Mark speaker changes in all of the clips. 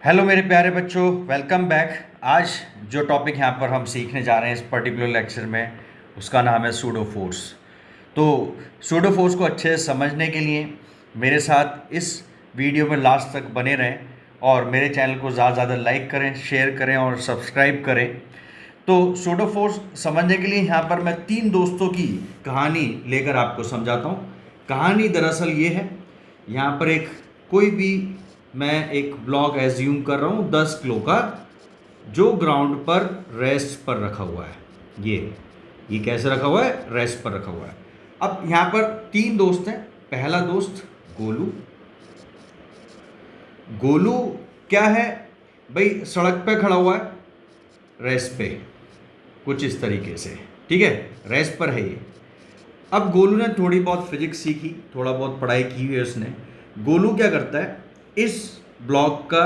Speaker 1: Hello मेरे प्यारे बच्चों, वेलकम बैक। आज जो टॉपिक यहाँ पर हम सीखने जा रहे हैं इस पर्टिकुलर लेक्चर में, उसका नाम है सूडो फोर्स। तो सूडो फोर्स को अच्छे से समझने के लिए मेरे साथ इस वीडियो में लास्ट तक बने रहें और मेरे चैनल को ज़्यादा से ज़्यादा लाइक करें, शेयर करें और सब्सक्राइब करें। तो सूडो फोर्स समझने के लिए यहाँ पर मैं 3 दोस्तों की कहानी लेकर आपको समझाता हूँ। कहानी दरअसल ये है, यहाँ पर एक कोई भी मैं एक ब्लॉक एज्यूम कर रहा हूँ 10 किलो का, जो ग्राउंड पर रेस्ट पर रखा हुआ है। ये कैसे रखा हुआ है? रेस्ट पर रखा हुआ है। अब यहाँ पर 3 दोस्त हैं। पहला दोस्त गोलू। गोलू क्या है भाई? सड़क पे खड़ा हुआ है, रेस्ट पे, कुछ इस तरीके से, ठीक है, रेस्ट पर है ये। अब गोलू ने थोड़ी बहुत फिजिक्स सीखी, थोड़ा बहुत पढ़ाई की हुई है उसने। गोलू क्या करता है, इस ब्लॉक का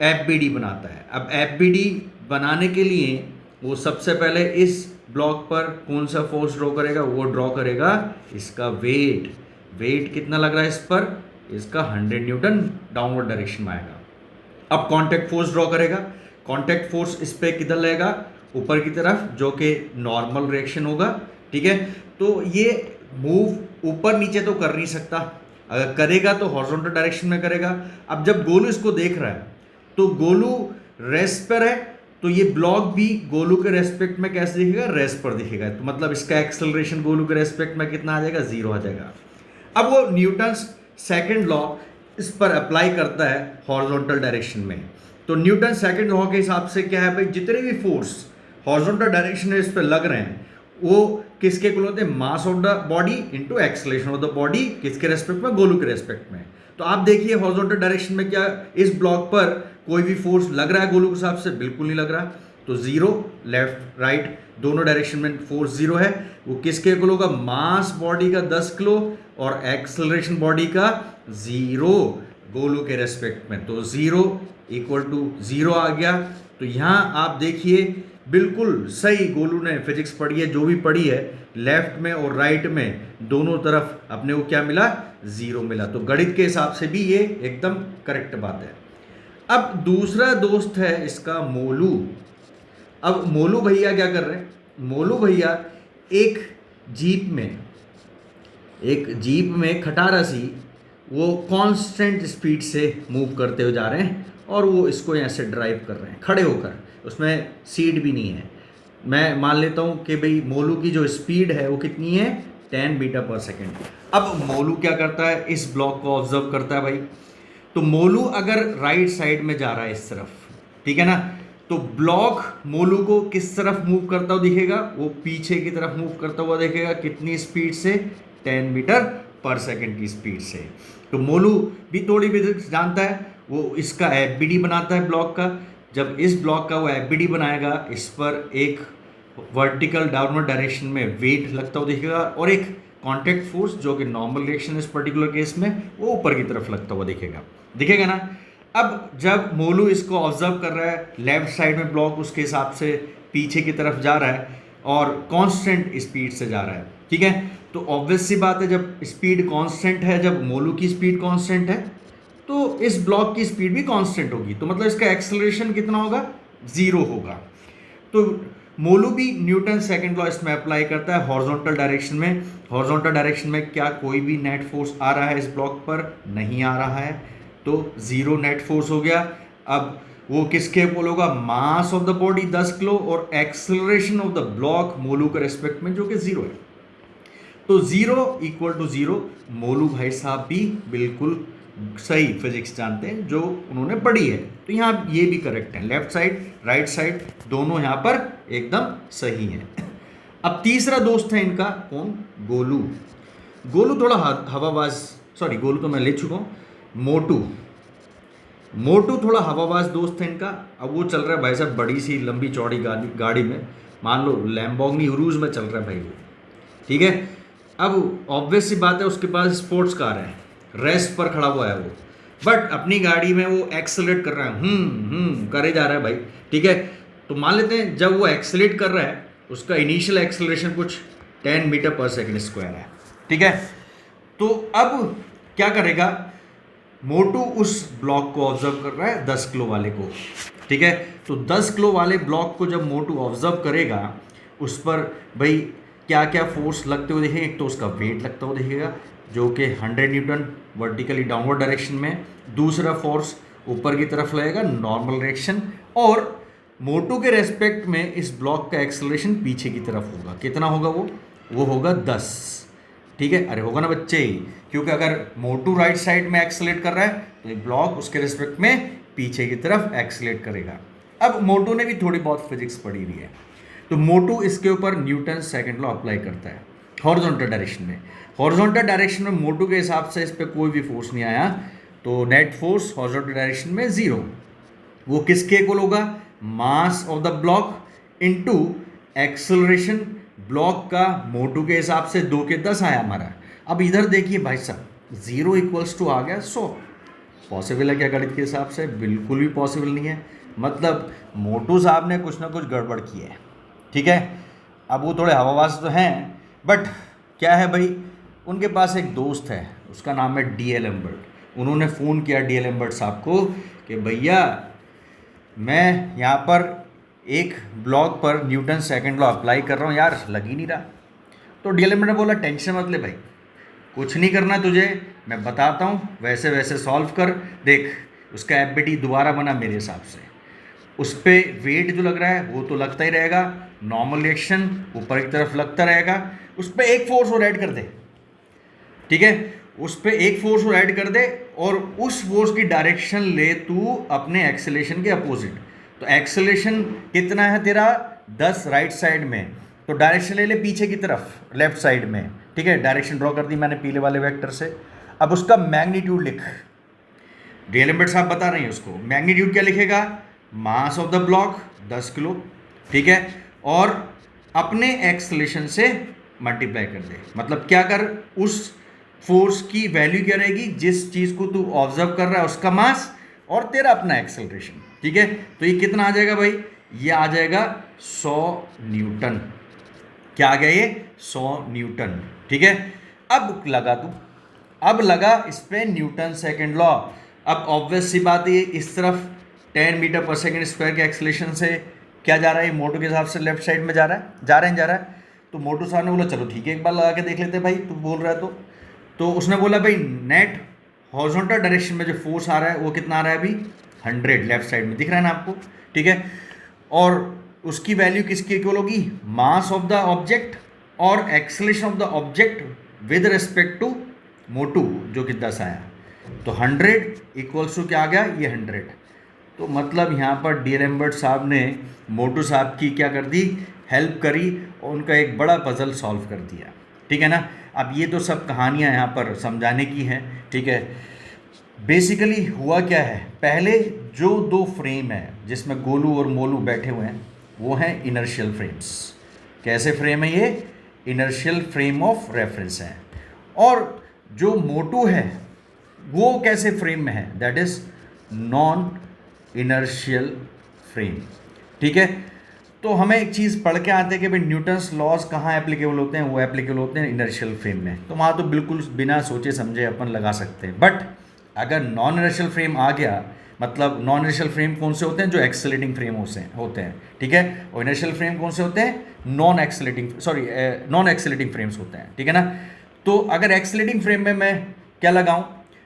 Speaker 1: एफबीडी बनाता है। अब एफबीडी बनाने के लिए वो सबसे पहले इस ब्लॉक पर कौन सा फोर्स ड्रॉ करेगा? वो ड्रॉ करेगा इसका वेट। वेट कितना लग रहा है इस पर? इसका 100 न्यूटन डाउनवर्ड डायरेक्शन में आएगा। अब कांटेक्ट फोर्स ड्रॉ करेगा। कांटेक्ट फोर्स इस पे किधर लगेगा? ऊपर की तरफ, जो कि नॉर्मल रिएक्शन होगा, ठीक है। तो ये मूव ऊपर नीचे तो कर नहीं सकता, अगर करेगा तो हॉरिजॉन्टल डायरेक्शन में करेगा। अब जब गोलू इसको देख रहा है तो गोलू रेस्ट पर है, तो ये ब्लॉक भी गोलू के रेस्पेक्ट में कैसे दिखेगा? रेस्ट पर दिखेगा। तो मतलब इसका एक्सेलरेशन गोलू के रेस्पेक्ट में कितना आ जाएगा? 0 आ जाएगा। अब वो न्यूटन सेकंड लॉ इस पर अप्लाई करता है हॉरिजॉन्टल डायरेक्शन में। तो न्यूटन सेकंड लॉ के हिसाब से क्या है भाई? जितने भी फोर्स हॉरिजॉन्टल डायरेक्शन में इस पर लग रहे हैं, वो किसके इक्वल होते हैं? मास of the body into acceleration of the body. किसके रेस्पेक्ट में? गोलू के रेस्पेक्ट में। तो आप देखिए हॉरिजॉन्टल डायरेक्शन में क्या इस ब्लॉक पर कोई भी फोर्स लग रहा है गोलू के हिसाब से? बिल्कुल नहीं लग रहा। तो 0, लेफ्ट राइट दोनों डायरेक्शन में फोर्स 0 है। वो किसके इक्वल होगा? मास बॉडी का 10 किलो और एक्सेलरेशन बॉडी का 0 गोलू के रेस्पेक्ट में। तो 0 इक्वल टू 0 आ गया। तो यहाँ आप देखिए बिल्कुल सही गोलू ने फिजिक्स पढ़ी है, जो भी पढ़ी है, लेफ्ट में और राइट में दोनों तरफ अपने को क्या मिला? 0 मिला। तो गणित के हिसाब से भी ये एकदम करेक्ट बात है। अब दूसरा दोस्त है इसका मोलू। अब मोलू भैया क्या कर रहे हैं? मोलू भैया एक जीप में खटारा सी वो कांस्टेंट स्पीड से मूव करते हुए जा रहे हैं और वो इसको यहाँ से ड्राइव कर रहे हैं खड़े होकर। उसमें सीट भी नहीं है। मैं मान लेता हूँ कि भाई मोलू की जो स्पीड है वो कितनी है? 10 मीटर पर सेकेंड। अब मोलू क्या करता है? इस ब्लॉक को ऑब्जर्व करता है भाई। तो मोलू अगर राइट साइड में जा रहा है इस तरफ, ठीक है ना, तो ब्लॉक मोलू को किस तरफ मूव करता हुआ दिखेगा? वो पीछे की तरफ मूव करता हुआ दिखेगा। कितनी स्पीड से? 10 मीटर पर सेकेंड की स्पीड से। तो मोलू भी थोड़ी फिजिक्स जानता है, वो इसका एफबीडी बनाता है ब्लॉक का। जब इस ब्लॉक का वो एफबीडी बनाएगा, इस पर एक वर्टिकल डाउनवर्ड डायरेक्शन में वेट लगता हुआ दिखेगा और एक कांटेक्ट फोर्स, जो कि नॉर्मल रिएक्शन इस पर्टिकुलर केस में, वो ऊपर की तरफ लगता हुआ दिखेगा ना। अब जब मोलू इसको ऑब्जर्व कर रहा है, लेफ्ट साइड में ब्लॉक उसके हिसाब से पीछे की तरफ जा रहा है और कांस्टेंट स्पीड से जा रहा है, ठीक है। तो ऑब्वियस सी बात है, जब स्पीड कांस्टेंट है, जब मोलू की स्पीड कांस्टेंट है, तो इस ब्लॉक की स्पीड भी कांस्टेंट होगी। तो मतलब इसका एक्सेलरेशन कितना होगा? 0 होगा। तो मोलू भी न्यूटन सेकंड लॉ इसमें अप्लाई करता है हॉरिजॉन्टल डायरेक्शन में। हॉरिजॉन्टल डायरेक्शन में क्या कोई भी नेट फोर्स आ रहा है इस ब्लॉक पर? नहीं आ रहा है। तो 0 नेट फोर्स हो गया। अब वो किसके इक्वल होगा? Mass of the body 10 kilo और एक्सेलरेशन ऑफ द ब्लॉक मोलू के रेस्पेक्ट में, जो कि 0 है। तो 0 इक्वल टू 0। मोलू भाई साहब भी बिल्कुल सही फिजिक्स जानते हैं, जो उन्होंने पढ़ी है। तो यहाँ ये भी करेक्ट है, लेफ्ट साइड राइट साइड दोनों यहाँ पर एकदम सही है। अब तीसरा दोस्त है इनका, कौन? गोलू। गोलू थोड़ा हवाबाज, सॉरी गोलू तो मैं ले चुका हूँ। मोटू थोड़ा हवाबाज दोस्त है इनका। अब वो चल रहा है भाई साहब बड़ी सी लंबी चौड़ी गाड़ी में, मान लो लैम्बोर्गिनी उरूज में चल रहा है भाई वो, ठीक है। अब ऑब्वियस सी बात है उसके पास स्पोर्ट्स कार है, रेस्ट पर खड़ा हुआ है वो, बट अपनी गाड़ी में वो एक्सेलरेट कर रहा है, करे जा रहा है भाई, ठीक है। तो मान लेते हैं जब वो एक्सेलरेट कर रहा है, उसका इनिशियल एक्सेलरेशन कुछ 10 मीटर पर सेकेंड स्क्वायर है, ठीक है। तो अब क्या करेगा? मोटू उस ब्लॉक को ऑब्जर्व कर रहा है 10 किलो वाले को, ठीक है। तो 10 किलो वाले ब्लॉक को जब मोटू ऑब्जर्व करेगा, उस पर भाई क्या क्या फोर्स लगते हुए देखेंगे। एक तो उसका वेट लगता हुआ दिखेगा जो कि 100 न्यूटन वर्टिकली डाउनवर्ड डायरेक्शन में, दूसरा फोर्स ऊपर की तरफ लगेगा नॉर्मल डायरेक्शन, और मोटू के रेस्पेक्ट में इस ब्लॉक का एक्सेलरेशन पीछे की तरफ होगा। कितना होगा वो होगा 10, ठीक है। अरे होगा ना बच्चे, क्योंकि अगर मोटू राइट साइड में एक्सेलेट कर रहा है तो ये ब्लॉक उसके रिस्पेक्ट में पीछे की तरफ एक्सेलेट करेगा। अब मोटू ने भी थोड़ी बहुत फिजिक्स पढ़ी हुई है, तो मोटू इसके ऊपर न्यूटन सेकंड लॉ अप्लाई करता है हॉरिजॉन्टल डायरेक्शन में। हॉरिजॉन्टल डायरेक्शन में मोटू के हिसाब से इस पर कोई भी फोर्स नहीं आया, तो नेट फोर्स हॉरिजॉन्टल डायरेक्शन में 0। वो किसके इक्वल होगा? Mass of the block into acceleration block का मोटू के हिसाब से 2 के 10 आया हमारा। अब इधर देखिए भाई साहब, 0 इक्वल्स टू आ गया 100। पॉसिबल है क्या गणित के हिसाब से? बिल्कुल भी पॉसिबल नहीं है। मतलब मोटू साहब ने कुछ ना कुछ गड़बड़ की है, ठीक है। अब वो थोड़े हवाबाज तो हैं, बट क्या है भाई, उनके पास एक दोस्त है, उसका नाम है डी.एल. एम्बर्ट। उन्होंने फ़ोन किया डी.एल. एम्बर्ट साहब को कि भैया मैं यहाँ पर एक ब्लॉक पर न्यूटन सेकंड लॉ अप्लाई कर रहा हूँ यार, लग ही नहीं रहा। तो डी.एल. एम्बर्ट ने बोला टेंशन मत ले भाई, कुछ नहीं करना तुझे, मैं बताता हूँ, वैसे वैसे सॉल्व कर देख। उसका एफ.बी.टी. दोबारा बना मेरे हिसाब से, उस पर वेट जो लग रहा है वो तो लगता ही रहेगा, नॉर्मल रिएक्शन ऊपर की तरफ लगता रहेगा, उस पर एक फोर्स और ऐड कर दे, ठीक है। उस पर एक फोर्स और ऐड कर दे और उस फोर्स की डायरेक्शन ले तू अपने एक्सेलेरेशन के अपोजिट। तो एक्सेलेरेशन कितना है तेरा? 10 राइट साइड में, तो डायरेक्शन ले ले पीछे की तरफ लेफ्ट साइड में, ठीक है। डायरेक्शन ड्रॉ कर दी मैंने पीले वाले वेक्टर से। अब उसका मैग्नीट्यूड लिख, डी.एल. एम्बर्ट साहब बता रहे हैं उसको। मैग्नीट्यूड क्या लिखेगा? मास ऑफ द ब्लॉक 10 किलो, ठीक है, और अपने एक्सेलरेशन से मल्टीप्लाई कर दे। मतलब क्या कर, उस फोर्स की वैल्यू क्या रहेगी जिस चीज़ को तू ऑब्जर्व कर रहा है, उसका मास और तेरा अपना एक्सेलरेशन, ठीक है। तो ये कितना आ जाएगा भाई? ये आ जाएगा 100 न्यूटन। क्या आ गया ये? 100 न्यूटन, ठीक है। अब लगा तू, अब लगा इस पे न्यूटन सेकंड लॉ। अब ऑब्वियस सी बात है, इस तरफ 10 मीटर पर सेकंड स्क्वायर के एक्सेलरेशन से क्या जा रहा है? मोटू के हिसाब से लेफ्ट साइड में जा रहा है, जा रहा है। तो मोटू साहब ने बोला चलो ठीक है, एक बार लगा के देख लेते भाई, तू बोल रहा है तो उसने बोला भाई नेट हॉरिजॉन्टल डायरेक्शन में जो फोर्स आ रहा है वो कितना आ रहा है अभी? 100 लेफ्ट साइड में, दिख रहा है ना आपको, ठीक है। और उसकी वैल्यू किसकी इक्वल होगी? मास ऑफ द ऑब्जेक्ट और acceleration of the object with respect to Motu जो कि 10 आया। तो 100 इक्वल्स टू क्या आ गया? ये 100। तो मतलब यहाँ पर डी.एल. एम्बर्ट साहब ने मोटू साहब की क्या कर दी? हेल्प करी और उनका एक बड़ा पजल सॉल्व कर दिया, ठीक है ना। अब ये तो सब कहानियाँ यहाँ पर समझाने की हैं, ठीक है। बेसिकली हुआ क्या है, पहले जो 2 फ्रेम है जिसमें गोलू और मोलू बैठे हुए हैं वो हैं इनर्शियल फ्रेम्स। कैसे फ्रेम है ये? इनर्शियल फ्रेम ऑफ रेफरेंस है। और जो मोटू है वो कैसे फ्रेम में है? That is non inertial frame, ठीक है। तो हमें एक चीज़ पढ़ के आते हैं कि भाई न्यूटन्स लॉज कहाँ एप्लीकेबल होते हैं? वो एप्लीकेबल होते हैं इनर्शियल फ्रेम में। तो वहाँ तो बिल्कुल बिना सोचे समझे अपन लगा सकते हैं। बट अगर नॉन इनर्शियल फ्रेम आ गया, मतलब नॉन इनर्शियल फ्रेम कौन से होते हैं? जो एक्सेलरेटिंग फ्रेम होते हैं, ठीक है। और इनर्शियल फ्रेम कौन से होते हैं? नॉन एक्सेलरेटिंग फ्रेम्स होते हैं, ठीक है ना। तो अगर एक्सेलरेटिंग फ्रेम में मैं क्या लगाऊं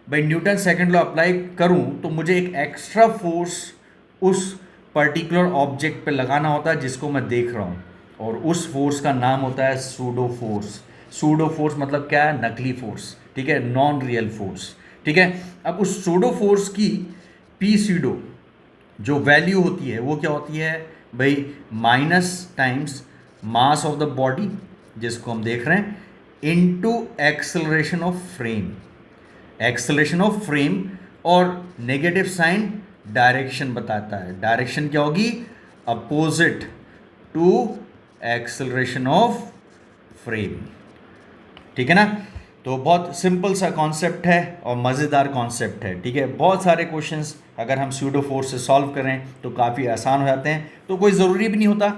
Speaker 1: भाई? न्यूटन सेकंड लॉ अप्लाई करूं तो मुझे एक एक्स्ट्रा फोर्स उस पर्टिकुलर ऑब्जेक्ट पे लगाना होता है जिसको मैं देख रहा हूँ, और उस फोर्स का नाम होता है सूडो फोर्स। सूडो फोर्स मतलब क्या है? नकली फोर्स, ठीक है, नॉन रियल फोर्स, ठीक है। अब उस सूडो फोर्स की पी सूडो जो वैल्यू होती है वो क्या होती है भाई? Minus times mass of the body जिसको हम देख रहे हैं into acceleration of frame. Acceleration of frame और नेगेटिव साइन डायरेक्शन बताता है। डायरेक्शन क्या होगी? Opposite to acceleration of frame, ठीक है ना। तो बहुत सिंपल सा कॉन्सेप्ट है और मज़ेदार कॉन्सेप्ट है, ठीक है। बहुत सारे क्वेश्चंस अगर हम सूडो फोर्स से सॉल्व करें तो काफ़ी आसान हो जाते हैं। तो कोई ज़रूरी भी नहीं होता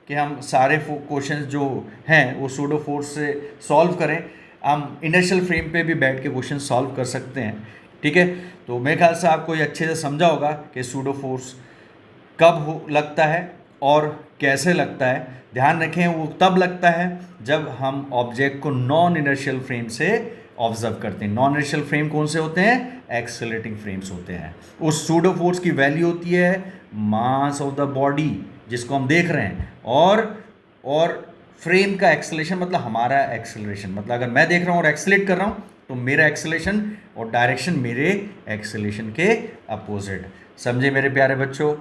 Speaker 1: कि हम सारे क्वेश्चंस जो हैं वो सूडो फोर्स से सॉल्व करें। हम इनर्शियल फ्रेम पे भी बैठ के क्वेश्चन सॉल्व कर सकते हैं, ठीक है, तो मेरे ख्याल से आपको ये अच्छे से समझा होगा कि सूडो फोर्स कब लगता है और कैसे लगता है। ध्यान रखें वो तब लगता है जब हम ऑब्जेक्ट को नॉन इनर्शियल फ्रेम से ऑब्जर्व करते हैं। नॉन इनर्शियल फ्रेम कौन से होते हैं? एक्सेलरेटिंग फ्रेम्स होते हैं। उस सूडो फोर्स की वैल्यू होती है मास ऑफ द बॉडी जिसको हम देख रहे हैं, और फ्रेम का एक्सेलरेशन मतलब हमारा एक्सेलरेशन, मतलब अगर मैं देख रहा हूँ और एक्सेलेट कर रहा हूँ तो मेरा एक्सेलरेशन और डायरेक्शन मेरे एक्सेलरेशन के अपोजिट। समझे मेरे प्यारे बच्चों?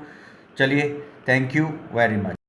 Speaker 1: चलिए, थैंक यू वेरी मच।